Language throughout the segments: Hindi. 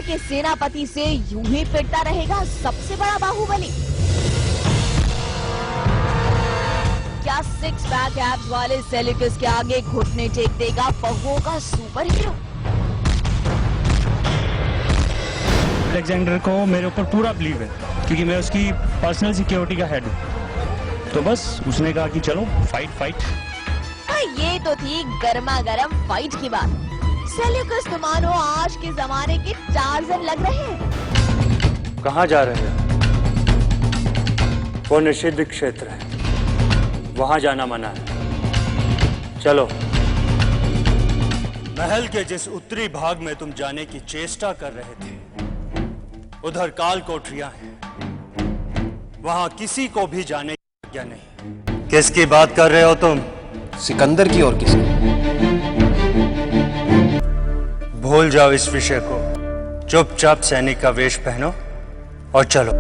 के सेनापति से यूं ही पिटता रहेगा सबसे बड़ा बाहुबली। क्या सिक्स पैक एब्स वाले सेल्यूकस के आगे घुटने टेक देगा बहुओं का सुपर हीरो? अलेक्जेंडर को मेरे ऊपर पूरा बिलीव है क्योंकि मैं उसकी पर्सनल सिक्योरिटी का हेड हूँ। तो बस उसने कहा कि चलो फाइट फाइट। ये तो थी गर्मा गर्म फाइट की बात। सेल्यूकस तो मानो आज के जमाने के टार्ज़न लग रहे हैं। कहाँ जा रहे हैं? वो निषिद्ध क्षेत्र है, वहां जाना मना है। चलो। महल के जिस उत्तरी भाग में तुम जाने की चेष्टा कर रहे थे उधर काल कोठरियां हैं, वहां किसी को भी जाने की आज्ञा नहीं। किसकी बात कर रहे हो तुम? सिकंदर की और किसकी? भूल जाओ इस विषय को। चुपचाप सैनिक का वेश पहनो और चलो।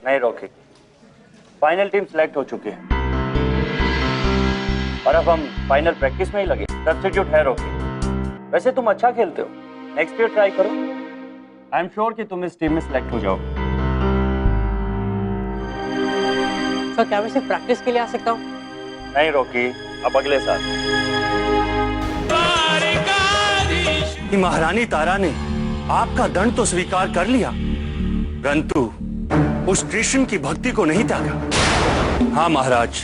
नहीं रोकी। फाइनल टीम सिलेक्ट हो चुकी है और अब हम फाइनल प्रैक्टिस में ही लगे। सब्स्टिट्यूट है रोकी। वैसे तुम अच्छा खेलते हो, नेक्स्ट ईयर ट्राई करो। आई एम श्योर कि तुम इस टीम में सिलेक्ट हो जाओगे। सर क्या मैं सिर्फ प्रैक्टिस के लिए आ सकता हूँ? नहीं रोकी, अब अगले साल। कि महारानी तारा ने आपका दंड तो स्वीकार कर लिया परंतु उस कृष्ण की भक्ति को नहीं त्यागा। हाँ महाराज,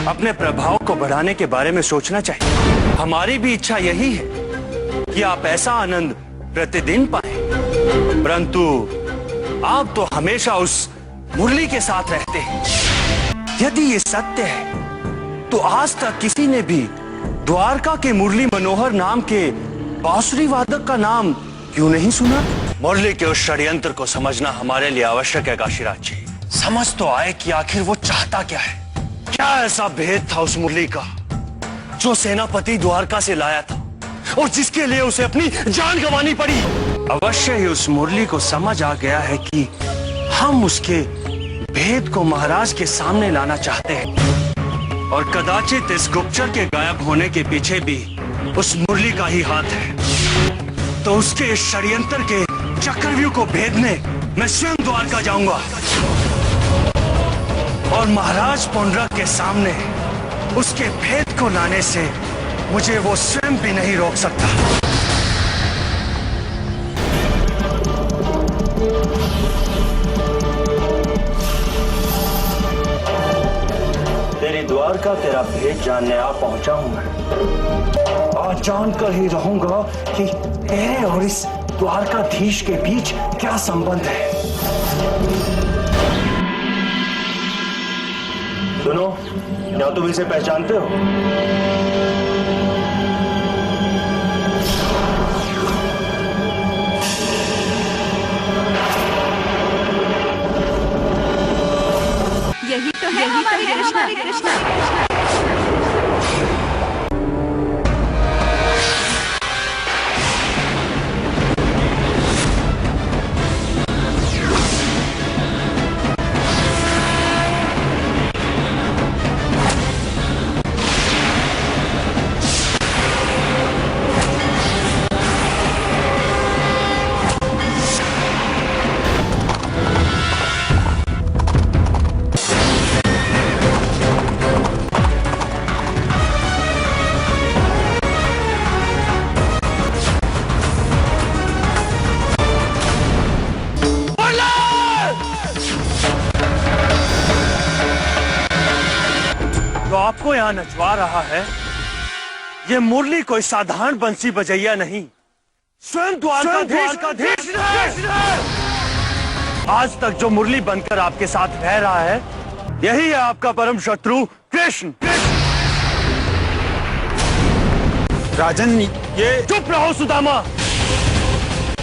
अपने प्रभाव को बढ़ाने के बारे में सोचना चाहिए। हमारी भी इच्छा यही है कि आप ऐसा आनंद प्रतिदिन पाएं, परंतु आप तो हमेशा उस मुरली के साथ रहते हैं। यदि ये सत्य है तो आज तक किसी ने भी द्वारका के मुरली मनोहर नाम के बांसुरी वादक का नाम क्यों नहीं सुना? मुरली के उस षड्यंत्र को समझना हमारे लिए आवश्यक है काशीराज जी। समझ तो आए कि आखिर वो चाहता क्या है। क्या ऐसा भेद था उस मुरली का जो सेनापति द्वारका से लाया था और जिसके लिए उसे अपनी जान गंवानी पड़ी? अवश्य ही उस मुरली को समझ आ गया है कि हम उसके भेद को महाराज के सामने लाना चाहते हैं और कदाचित इस गुप्तचर के गायब होने के पीछे भी उस मुरली का ही हाथ है। तो उसके इस षड्यंत्र के चक्रव्यूह को भेदने मैं स्वयं द्वारका जाऊंगा और महाराज पुंडरक के सामने उसके भेद को लाने से मुझे वो स्वयं भी नहीं रोक सकता। तेरी द्वारका तेरा भेद जानने आ पहुंचा हूं मैं। आज जानकर ही रहूंगा कि तेरे और इस द्वारकाधीश के बीच क्या संबंध है। सुनो, क्या तुम इसे पहचानते हो? यही तो है हमारे कृष्णा। जो आपको यहां नचवा रहा है ये मुरली कोई साधारण बंसी बजैया नहीं, स्वयं द्वारकाधीश आज तक जो मुरली बनकर आपके साथ रह रहा है यही है आपका परम शत्रु कृष्ण। राजन, ये चुप रहो सुदामा,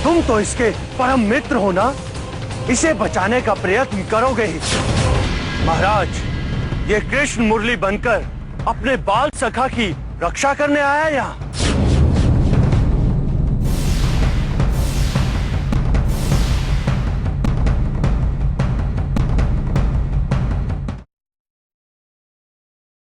तुम तो इसके परम मित्र हो ना, इसे बचाने का प्रयत्न करोगे ही। महाराज, ये कृष्ण मुरली बनकर अपने बाल सखा की रक्षा करने आया यहाँ।